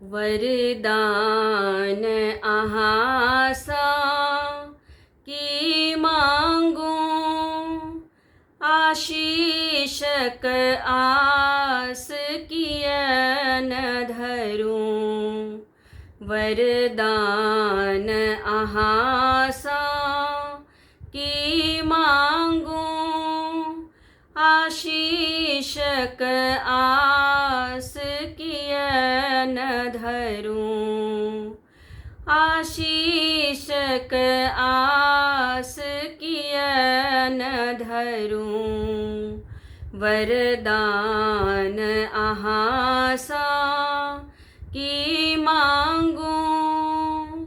वरदान आहासा की मांगूं, आशीषक आस किय न धरूं। वरदान आहासा की मांगूं, आशीषक आस किय न धरूं। आशीषक आस किय न धरूं। वरदान आहासा की मांगूं,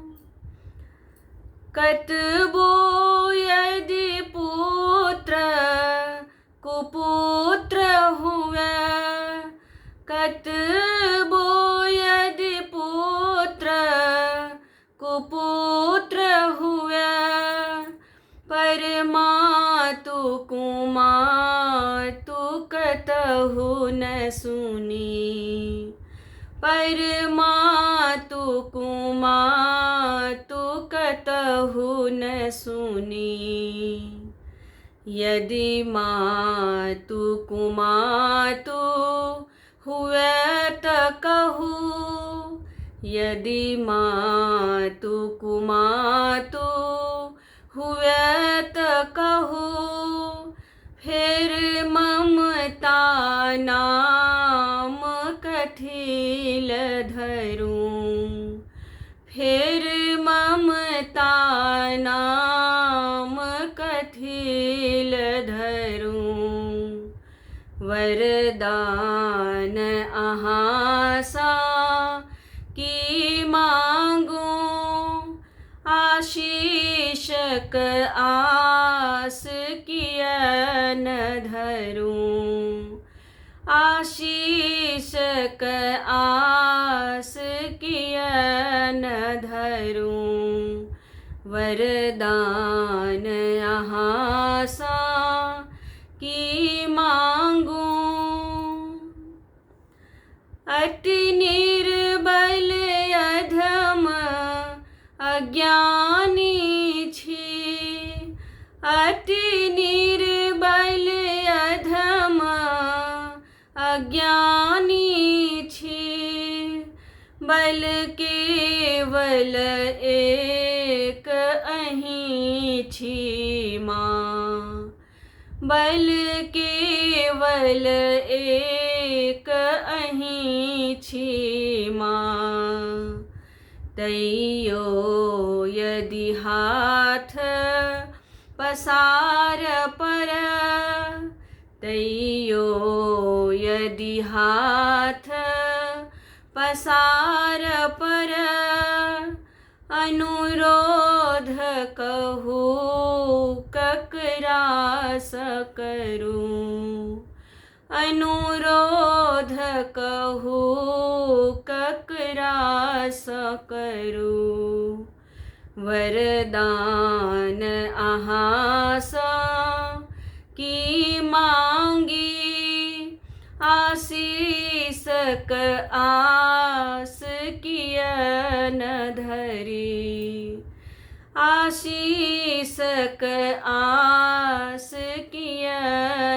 कतबो यदि पुत्र कुपुत्र हुए। कतबो यदि पुत्र कुपुत्र हुए, पर मातु कुमातु कतहु न सुनी। पर मातु कुमातु कतहु न सुनी। यदि मातु कुमातु हुए त कहू। यदि मातु कुमातु हुए त कहू, फिर ममता नाम कथिल धरूं। फिर ममता नाम कथिल धरूं। वरदान आहासा की मांगूं, आशीषक आस किय न धरूं। आशीषक आस किय न धरूं। वरदान आहासा की मांगूं, अति निर्बल अधम अज्ञानी छी। अति निर्बल अधम अज्ञानी छी। बल केवल एक अहीं छी माँ। बल केवल एक अहीं छी माँ। तैयो यदि हाथ पसार पर। तैयो यदि हाथ पसार पर, अनुरोध कहू ककरा स करूं। अनुरोध कहू ककरा स करूं। वरदान आहासा की मांगी, आशीषक आस किय न धरी। आशीषक आस किय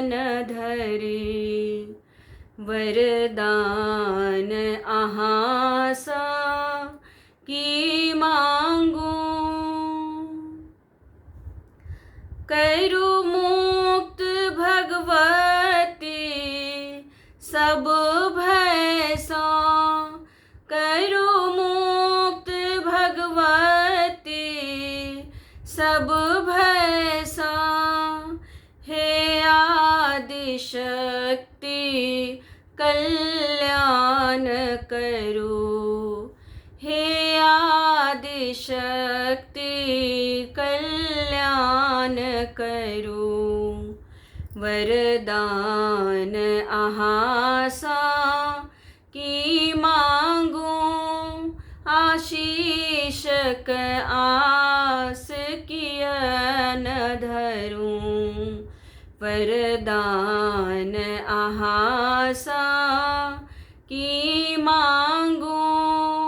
न धरी। वरदान आहासा की मांगूं, करू मुक्त भगवती सब भय सा। करू मुक्त भगवती सब भय सा। हे आदि शक्ति कल्याण करो। हे आदि शक्ति कल्याण करो। वरदान आहासा की मांगूं, आशीषक आस किय न धरूं। वरदान आहासा की मांगूं,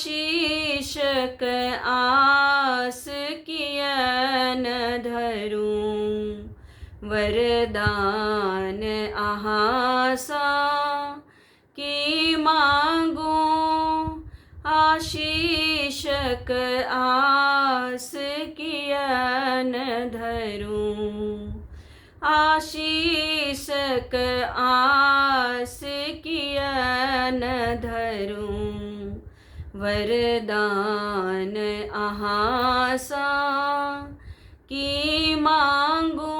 आशीष क आस कियन धरूं, वरदान आहासा की मांगूं, आशीष क आस कियन धरूं, आशीष क आस कियन धरूं, वरदान आहासा की मांगूं।